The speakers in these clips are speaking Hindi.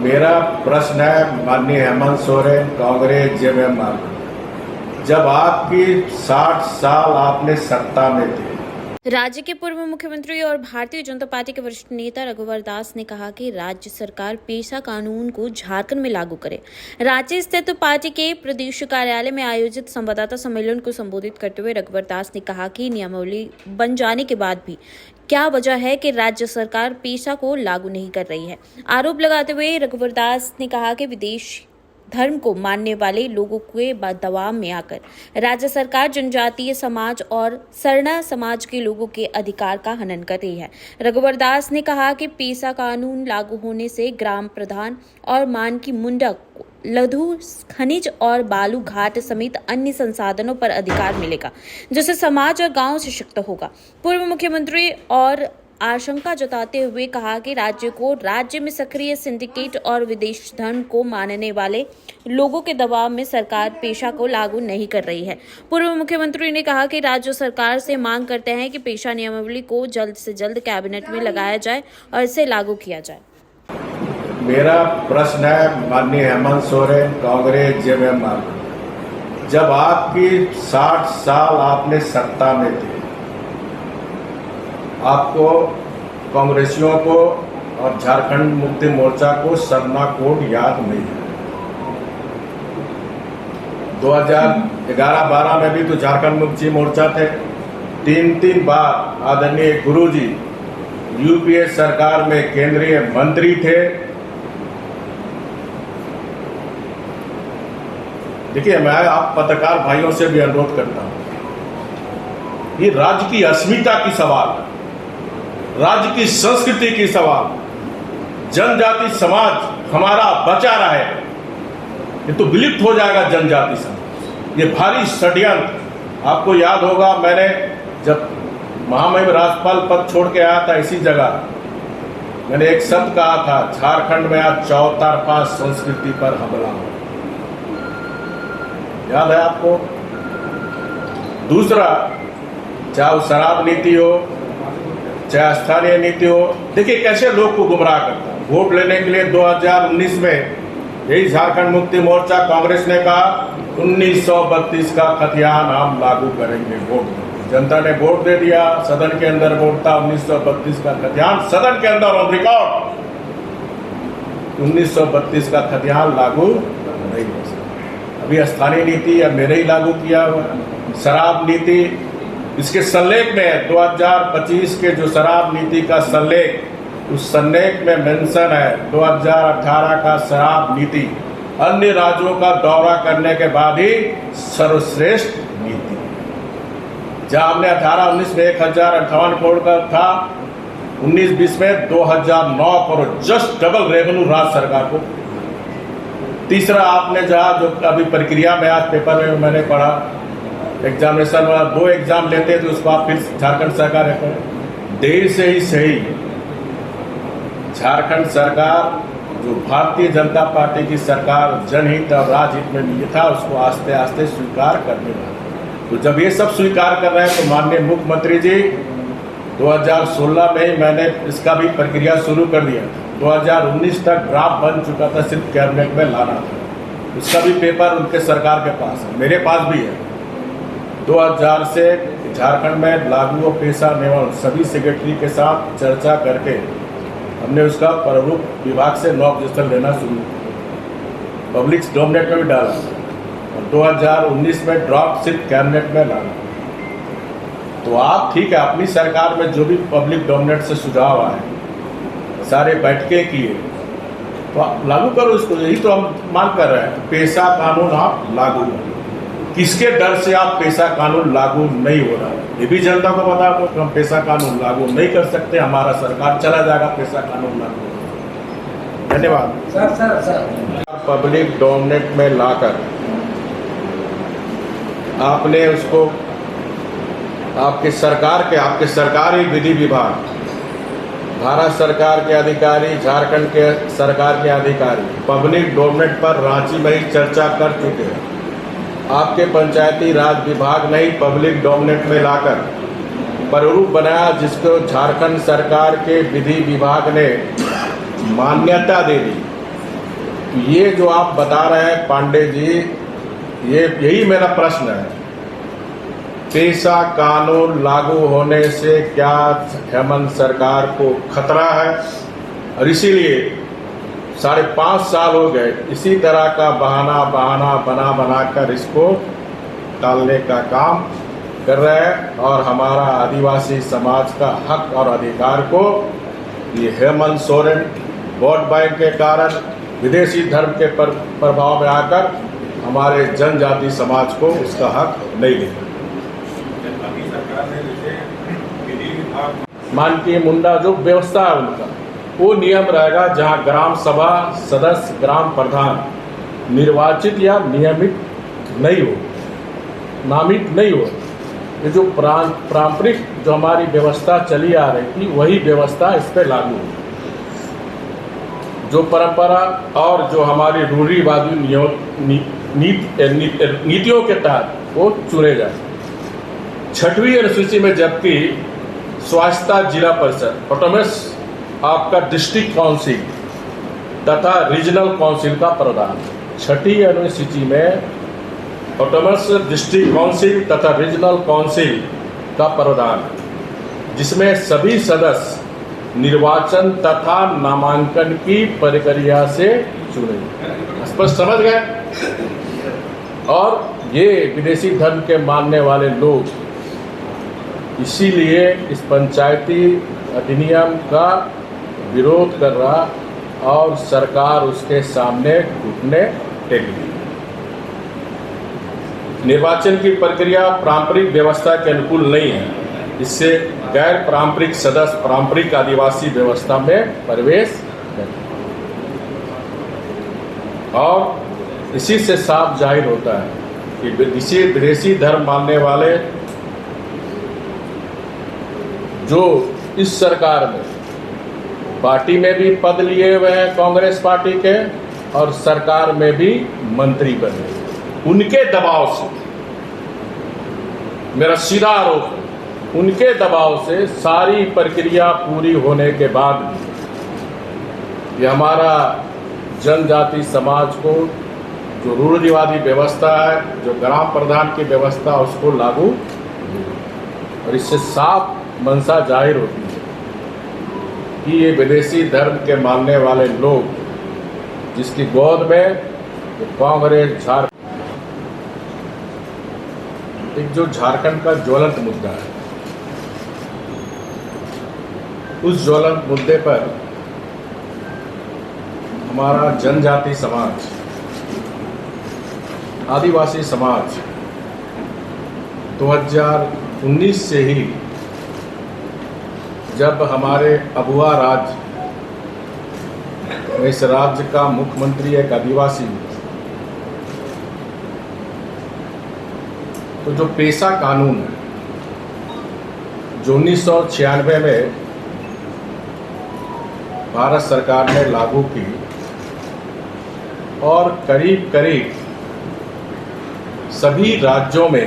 मेरा प्रश्न है माननीय हेमंत सोरेन, कांग्रेस जेएमएम, जब आपकी 60 साल आपने सत्ता में थे। राज्य के पूर्व मुख्यमंत्री और भारतीय जनता पार्टी के वरिष्ठ नेता रघुवर दास ने कहा कि राज्य सरकार पेशा कानून को झारखंड में लागू करे। रांची स्थित पार्टी के प्रदेश कार्यालय में आयोजित संवाददाता सम्मेलन को संबोधित करते हुए रघुवर दास ने कहा कि नियमावली बन जाने के बाद भी क्या वजह है कि राज्य सरकार पेशा को लागू नहीं कर रही है। आरोप लगाते हुए रघुवर दास ने कहा कि विदेश धर्म को मानने वाले लोगों के दबाव में आकर राज्य सरकार जनजातीय समाज और सरना समाज के लोगों के अधिकार का हनन कर रही है। रघुवर दास ने कहा कि पेशा कानून लागू होने से ग्राम प्रधान और मानकी मुंडा लघु खनिज और बालू घाट समेत अन्य संसाधनों पर अधिकार मिलेगा, जिससे समाज और गांव सशक्त होगा। पूर्व मुख्यमंत्री और आशंका जताते हुए कहा कि राज्य में सक्रिय सिंडिकेट और विदेश धर्म को मानने वाले लोगों के दबाव में सरकार पेशा को लागू नहीं कर रही है। पूर्व मुख्यमंत्री ने कहा कि राज्य सरकार से मांग करते हैं कि पेशा नियमावली को जल्द से जल्द कैबिनेट में लगाया जाए और इसे लागू किया जाए। मेरा प्रश्न है माननीय हेमंत सोरेन, कांग्रेस जेएमएम, जब आपकी 60 साल आपने सत्ता में थे, आपको कांग्रेसियों को और झारखंड मुक्ति मोर्चा को सरना कोड याद नहीं है। 2011-12 में भी तो झारखंड मुक्ति मोर्चा थे। 3 बार आदरणीय गुरुजी यूपीए सरकार में केंद्रीय मंत्री थे। देखिए, मैं आप पत्रकार भाइयों से भी अनुरोध करता हूं, ये राज्य की अस्मिता की सवाल है, राज्य की संस्कृति की सवाल, जनजाति समाज हमारा बचा रहे, ये तो विलुप्त हो जाएगा जनजाति समाज। ये भारी षड्यंत्र। आपको याद होगा, मैंने जब महामहिम राज्यपाल पद छोड़ के आया था, इसी जगह मैंने एक शब्द कहा था, झारखंड में आज चौतरफा संस्कृति पर हमला हो। याद है आपको? दूसरा, चाहे शराब नीति हो, चाहे स्थानीय नीति हो, देखिए कैसे लोग को गुमराह करता है। वोट लेने के लिए 2019 में यही झारखंड मुक्ति मोर्चा कांग्रेस ने कहा 1932 का खतियान हम लागू करेंगे। वोट जनता ने वोट दे दिया, सदन के अंदर वोट था 1932 का खतियान, सदन के अंदर ऑन रिकॉर्ड 1932 का खतियान लागू नहीं हो सकता। अभी स्थानीय नीति अब मेरे ही लागू किया हुआ। शराब नीति, इसके सल्लेख में 2025 के जो शराब नीति का सल्लेख, उस सल्लेख में मेंशन है 2018 का शराब नीति अन्य राज्यों का दौरा करने के बाद ही सर्वश्रेष्ठ नीति। जहां हमने 18-19 में 1058 करोड़ का था, 19-20 में 2009 करोड़, जस्ट डबल रेवेन्यू राज्य सरकार को। तीसरा, आपने जहां जो अभी प्रक्रिया में आज पेपर में मैंने पढ़ा, एग्जामिनेशन वाला 2 एग्जाम लेते तो उसको आप फिर झारखंड सरकार है। देर से ही सही, झारखंड सरकार जो भारतीय जनता पार्टी की सरकार जनहित और राजहित में भी था, उसको आस्ते आस्ते स्वीकार करने लगा। तो जब ये सब स्वीकार कर रहे हैं तो माननीय मुख्यमंत्री जी 2016 में ही मैंने इसका भी प्रक्रिया शुरू कर दिया था। 2019 तक ड्राफ्ट बन चुका था, सिर्फ कैबिनेट में लाना था। उसका भी पेपर उनके सरकार के पास है, मेरे पास भी है। 2000 से झारखंड में लागू पेशा नियमावली सभी सेक्रेटरी के साथ चर्चा करके हमने उसका प्रारूप विभाग से 9 रजिस्टर लेना शुरू किया, पब्लिक डोमिनेट में भी डाला और 2019 में ड्राफ्ट सिर्फ कैबिनेट में लाना। तो आप ठीक है, अपनी सरकार में जो भी पब्लिक डोमिनेट से सुझाव आए, सारे बैठकें किए, तो आप लागू करो इसको। यही तो हम मांग कर रहे हैं, पेशा कानून आप लागू करो। किसके डर से आप पेशा कानून लागू नहीं हो रहा है, ये भी जनता को बता दो कि हम पेशा कानून लागू नहीं कर सकते, हमारा सरकार चला जाएगा पेशा कानून लागू। धन्यवाद। सर पब्लिक डोमिनेट में लाकर आपने उसको आपके सरकारी विधि विभाग, भारत सरकार के अधिकारी, झारखंड के सरकार के अधिकारी पब्लिक डोमिनेट पर रांची में ही चर्चा कर चुके हैं। आपके पंचायती राज विभाग ने ही पब्लिक डोमिनेट में लाकर प्रारूप बनाया, जिसको झारखंड सरकार के विधि विभाग ने मान्यता दे दी ये जो आप बता रहे हैं पांडे जी, यही मेरा प्रश्न है। पेशा कानून लागू होने से क्या हेमंत सरकार को खतरा है? और इसीलिए 5.5 साल हो गए इसी तरह का बहाना बना कर इसको टालने का काम कर रहे हैं, और हमारा आदिवासी समाज का हक और अधिकार को ये हेमंत सोरेन वोट बैंक के कारण विदेशी धर्म के प्रभाव में आकर हमारे जनजाति समाज को उसका हक नहीं देगा। मानकीय मुंडा जो व्यवस्था है उनका, वो नियम रहेगा जहां ग्राम सभा सदस्य ग्राम प्रधान निर्वाचित या नामित नहीं हो। ये जो पारंपरिक जो हमारी व्यवस्था चली आ रही थी वही व्यवस्था इस पर लागू हो। जो परंपरा और जो हमारी रूढ़िवादी नीतियों के तहत वो चुने जाए। 6वीं अनुसूची में जबकि स्वायत्ता जिला परिषद ऑटोनमस आपका डिस्ट्रिक्ट काउंसिल तथा रीजनल काउंसिल का प्रावधान, 6ठी अनुसूची में ऑटोनमस डिस्ट्रिक्ट काउंसिल तथा रीजनल काउंसिल का प्रावधान, जिसमें सभी सदस्य निर्वाचन तथा नामांकन की प्रक्रिया से चुने। स्पष्ट समझ गए? और ये विदेशी धर्म के मानने वाले लोग इसीलिए इस पंचायती अधिनियम का विरोध कर रहा और सरकार उसके सामने घुटने टेक दी। निर्वाचन की प्रक्रिया पारंपरिक व्यवस्था के अनुकूल नहीं है। इससे गैर पारंपरिक सदस्य पारंपरिक आदिवासी व्यवस्था में प्रवेश करते, और इसी से साफ जाहिर होता है कि विदेशी धर्म मानने वाले जो इस सरकार में पार्टी में भी पद लिए हुए हैं कांग्रेस पार्टी के, और सरकार में भी मंत्री बने, उनके दबाव से, मेरा सीधा आरोप है, उनके दबाव से सारी प्रक्रिया पूरी होने के बाद भी ये हमारा जनजाति समाज को जो रूढ़िवादी व्यवस्था है, जो ग्राम प्रधान की व्यवस्था, उसको लागू, और इससे साफ मंशा जाहिर होती है कि ये विदेशी धर्म के मानने वाले लोग, जिसकी गोद में कांग्रेस झारखंड, एक जो झारखंड का ज्वलंत मुद्दा है, उस ज्वलंत मुद्दे पर हमारा जनजाति समाज, आदिवासी समाज 2019 से ही, जब हमारे अबुआ राज्य इस राज्य का मुख्यमंत्री एक आदिवासी, तो जो पेशा कानून है जो 1996 में भारत सरकार ने लागू की, और करीब करीब सभी राज्यों में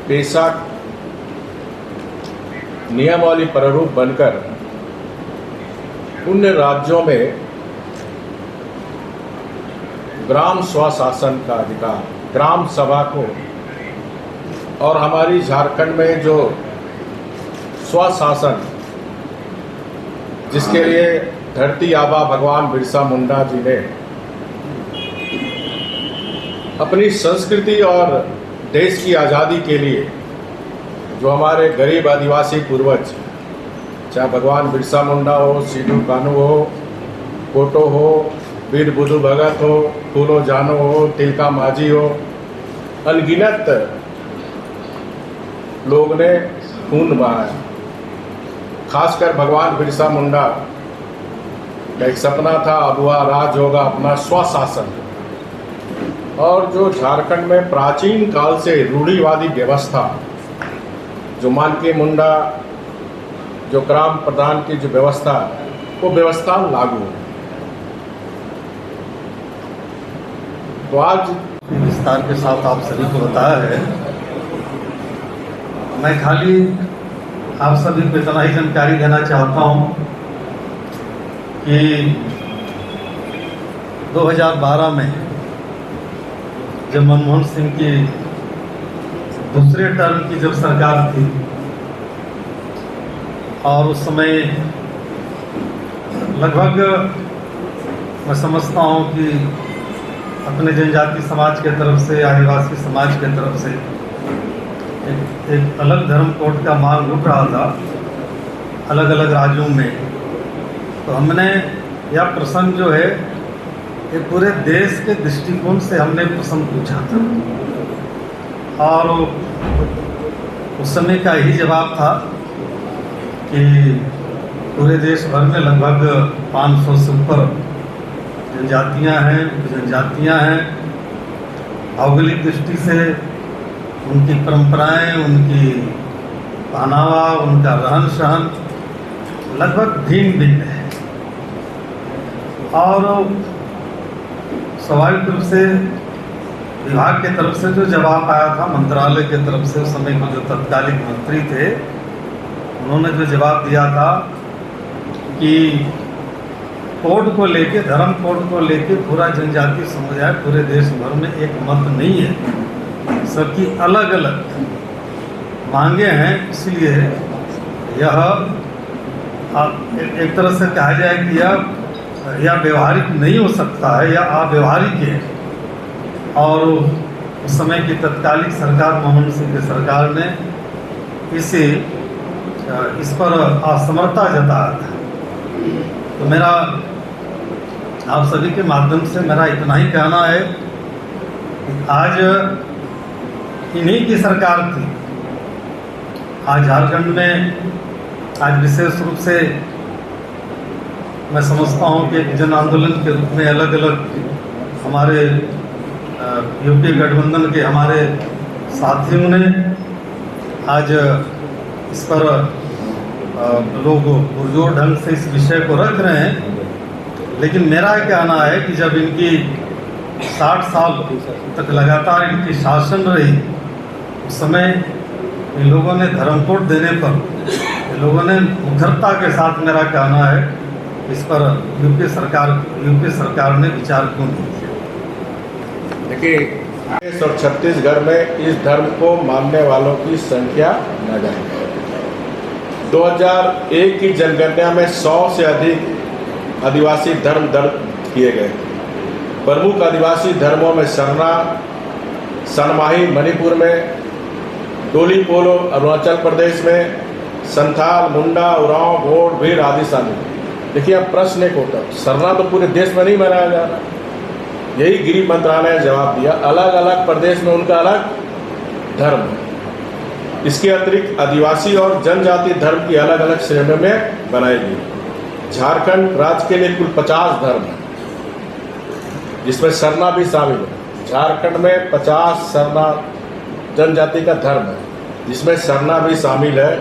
पेशा नियमावली प्रारूप बनकर उन राज्यों में ग्राम स्वशासन का अधिकार, ग्राम सभा को, और हमारी झारखंड में जो स्वशासन, जिसके लिए धरती आबा भगवान बिरसा मुंडा जी ने अपनी संस्कृति और देश की आज़ादी के लिए, जो हमारे गरीब आदिवासी पूर्वज, चाहे भगवान बिरसा मुंडा हो, सिद्धू कानू हो, कोटो हो, वीर बुद्धू भगत हो, फूलो जानो हो, तिलका माझी हो, अनगिनत लोग ने खून बहाया। खासकर भगवान बिरसा मुंडा का एक सपना था, अबुआ राज होगा अपना स्वशासन, और जो झारखंड में प्राचीन काल से रूढ़िवादी व्यवस्था, जो मानकीय मुंडा, जो ग्राम प्रधान की जो व्यवस्था, वो व्यवस्था लागू है। तो आज विस्तार के साथ आप सभी को बताया है। मैं खाली आप सभी को इतना ही जानकारी देना चाहता हूँ कि 2012 में जब मनमोहन सिंह की दूसरे टर्म की जब सरकार थी और उस समय लगभग मैं समझता हूँ कि अपने जनजाति समाज के तरफ से, आदिवासी समाज के तरफ से एक अलग धर्म कोड का मांग उठ रहा था अलग अलग राज्यों में। तो हमने यह प्रश्न जो है ये पूरे देश के दृष्टिकोण से हमने प्रश्न पूछा था और उस समय का यही जवाब था कि पूरे देश भर में लगभग 500 से ऊपर जनजातियां हैं। भौगोलिक दृष्टि से उनकी परंपराएं, उनकी पहनावा, उनका रहन सहन लगभग भिन्न भिन्न है और स्वाभाविक रूप से विभाग के तरफ से जो जवाब आया था, मंत्रालय के तरफ से उस समय के जो तत्कालीन मंत्री थे उन्होंने जो जवाब दिया था कि कोड को लेके, धर्म कोड को लेके पूरा जनजातीय समुदाय पूरे देश भर में एक मत नहीं है, सबकी अलग अलग मांगे हैं। इसलिए यह एक तरह से कहा जाए कि यह व्यवहारिक नहीं हो सकता है या अव्यवहारिक है। और उस समय की तत्कालीन सरकार, मनमोहन सिंह की सरकार ने इस पर असमर्थता जताया था। तो मेरा आप सभी के माध्यम से मेरा इतना ही कहना है कि आज इन्हीं की सरकार थी। आज झारखंड में आज विशेष रूप से मैं समझता हूँ कि एक जन आंदोलन के रूप में अलग अलग हमारे यूपी गठबंधन के हमारे साथियों ने आज इस पर लोग पुरजोर ढंग से इस विषय को रख रहे हैं। लेकिन मेरा कहना है कि जब इनकी 60 साल तक लगातार इनकी शासन रही, उस समय इन लोगों ने धर्म कोड देने पर इन लोगों ने मुखरता के साथ, मेरा कहना है, इस पर यूपी सरकार ने विचार क्यों नहीं किया। देखिए, और छत्तीसगढ़ में इस धर्म को मानने वालों की संख्या न जाए। 2001 की जनगणना में 100 से अधिक आदिवासी धर्म दर्ज किए गए। प्रमुख आदिवासी धर्मों में सरना, सनमाही मणिपुर में, डोली पोलो अरुणाचल प्रदेश में, संथाल, मुंडा, उरांव, भोट, भीड़ आदि शामिल। देखिए, अब प्रश्न एक होता, सरना तो पूरे देश में नहीं मनाया जा रहा। यही गृह मंत्रालय ने जवाब दिया, अलग अलग प्रदेश में उनका अलग धर्म है। इसके अतिरिक्त आदिवासी और जनजाति धर्म की अलग अलग श्रेणियों में बनाई गई। झारखंड राज्य के लिए कुल 50 धर्म है, जिसमें सरना भी शामिल है। झारखंड में 50 सरना जनजाति का धर्म है, जिसमें सरना भी शामिल है।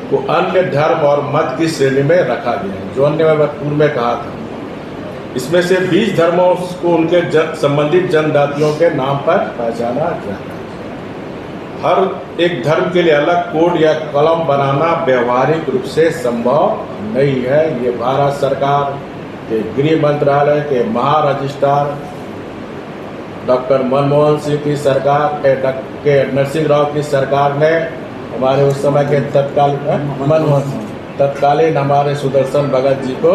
वो अन्य धर्म और मत की श्रेणी में रखा गया है, जो अन्य मैं पूर्व में कहा था। इसमें से 20 धर्मों को उनके संबंधित जनजातियों के नाम पर पहचाना जाता है। हर एक धर्म के लिए अलग कोड या कलम बनाना व्यवहारिक रूप से संभव नहीं है। ये भारत सरकार के गृह मंत्रालय के महारजिस्ट्रार डॉक्टर मनमोहन सिंह की सरकार के नरसिंह राव की सरकार ने हमारे उस समय के तत्कालीन हमारे सुदर्शन भगत जी को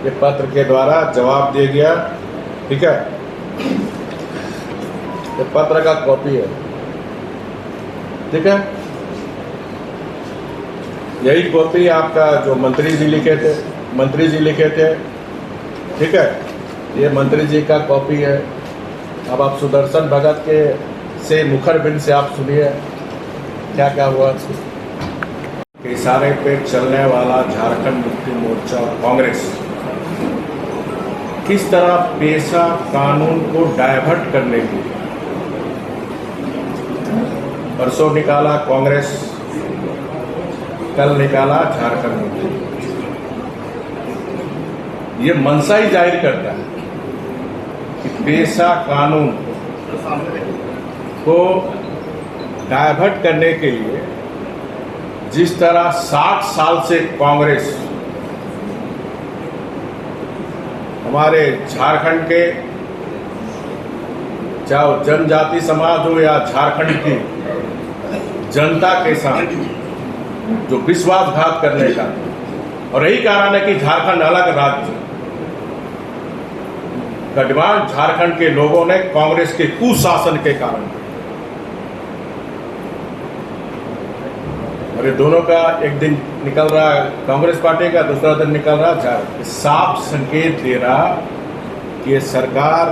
ये पत्र के द्वारा जवाब दे गया। ठीक है, ये पत्र का कॉपी है। ठीक है, यही कॉपी आपका जो मंत्री जी लिखे थे। ठीक है, ये मंत्री जी का कॉपी है। अब आप सुदर्शन भगत के से मुखरबिंद से आप सुनिए क्या क्या हुआ। के इशारे पे चलने वाला झारखंड मुक्ति मोर्चा कांग्रेस किस तरह पेशा कानून को डायवर्ट करने के लिए परसों निकाला कांग्रेस, कल निकाला झारखंड मुक्ति। ये मंशा ही जाहिर करता है कि पेशा कानून को डायवर्ट करने के लिए जिस तरह 60 साल से कांग्रेस हमारे झारखंड के चाहे वो जनजाति समाज हो या झारखंड की जनता के साथ जो विश्वासघात करने का, और यही कारण है कि झारखंड अलग राज्य का डिमांड झारखंड के लोगों ने कांग्रेस के कुशासन के कारण, और ये दोनों का एक दिन निकल रहा है कांग्रेस पार्टी का, दूसरा दिन निकल रहा झारखंड। साफ संकेत दे रहा कि ये सरकार,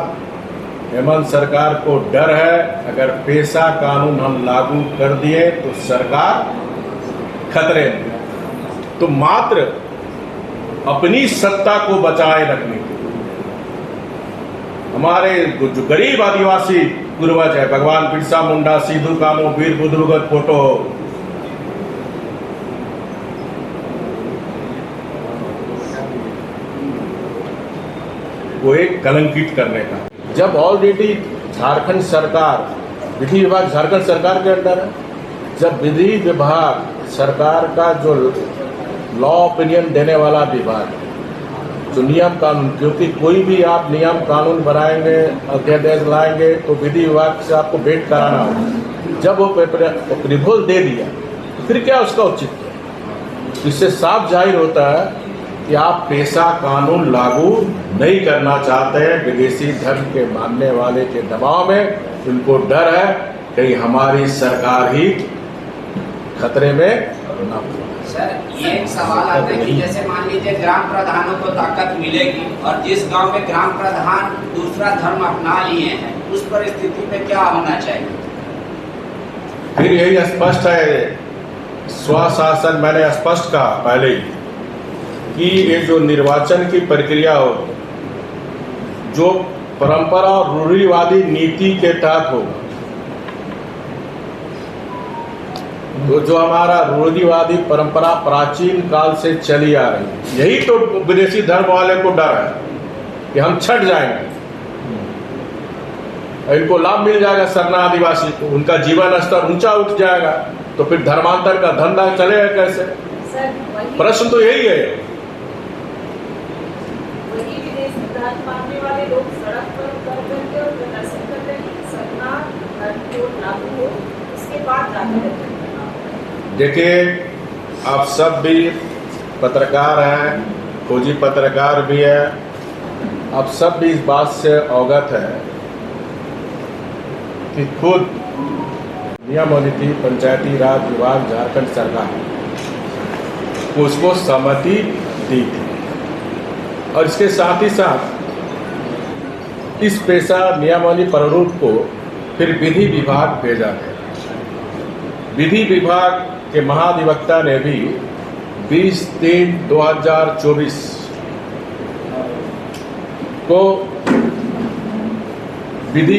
हेमंत सरकार को डर है अगर पेशा कानून हम लागू कर दिए तो सरकार खतरे में। तो मात्र अपनी सत्ता को बचाए रखने के लिए हमारे जो गरीब आदिवासी पूर्वज है, भगवान बिरसा मुंडा, सिद्धू कानू, वीर बुद्रुगत फोटो, वो एक कलंकित करने का, जब ऑलरेडी झारखंड सरकार, विधि विभाग झारखंड सरकार के अंदर है, जब विधि विभाग सरकार का जो लॉ ओपिनियन देने वाला विभाग, जो नियम कानून, क्योंकि कोई भी आप नियम कानून बनाएंगे, अध्यादेश लाएंगे तो विधि विभाग से आपको भेंट कराना होगा। जब वो अप्रूवल दे दिया तो फिर क्या उसका औचित्य? इससे साफ जाहिर होता है कि आप पेशा कानून लागू नहीं करना चाहते हैं। विदेशी धर्म के मानने वाले के दबाव में उनको डर है कहीं हमारी सरकार ही खतरे में ना हो। सर, ये एक सवाल आता है कि जैसे मान लीजिए ग्राम प्रधानों को ताकत मिलेगी और जिस गांव में ग्राम प्रधान दूसरा धर्म अपना लिए हैं, उस परिस्थिति में क्या होना चाहिए? फिर यही स्पष्ट है, स्वशासन, मैंने स्पष्ट कहा पहले ही कि ये जो निर्वाचन की प्रक्रिया हो, जो परंपरा और रूढ़िवादी नीति के तहत होगा, तो जो हमारा रूढ़िवादी परंपरा प्राचीन काल से चली आ रही है, यही तो विदेशी धर्म वाले को डर है कि हम छट जाएंगे, इनको लाभ मिल जाएगा सरना आदिवासी को, उनका जीवन स्तर ऊंचा उठ जाएगा, तो फिर धर्मांतर का धंधा चलेगा कैसे? प्रश्न तो यही है। वही विदेशी धर्म मानने वाले लोग सड़क पर उतर करके और प्रदर्शन कर रहे हैं, सरना धर्म को लागू हो, उसके बाद जाकर देखिए, आप सब भी पत्रकार हैं, खोजी पत्रकार भी हैं, आप सब भी इस बात से अवगत है कि खुद नियम और नीति पंचायती राज विभाग झारखंड सरकार को उसको सहमति दी थी, और इसके साथ ही साथ इस पेशा नियमावली प्रारूप को फिर विधि विभाग भेजा गया। विधि विभाग के महाधिवक्ता ने भी 20/3/2024 को विधि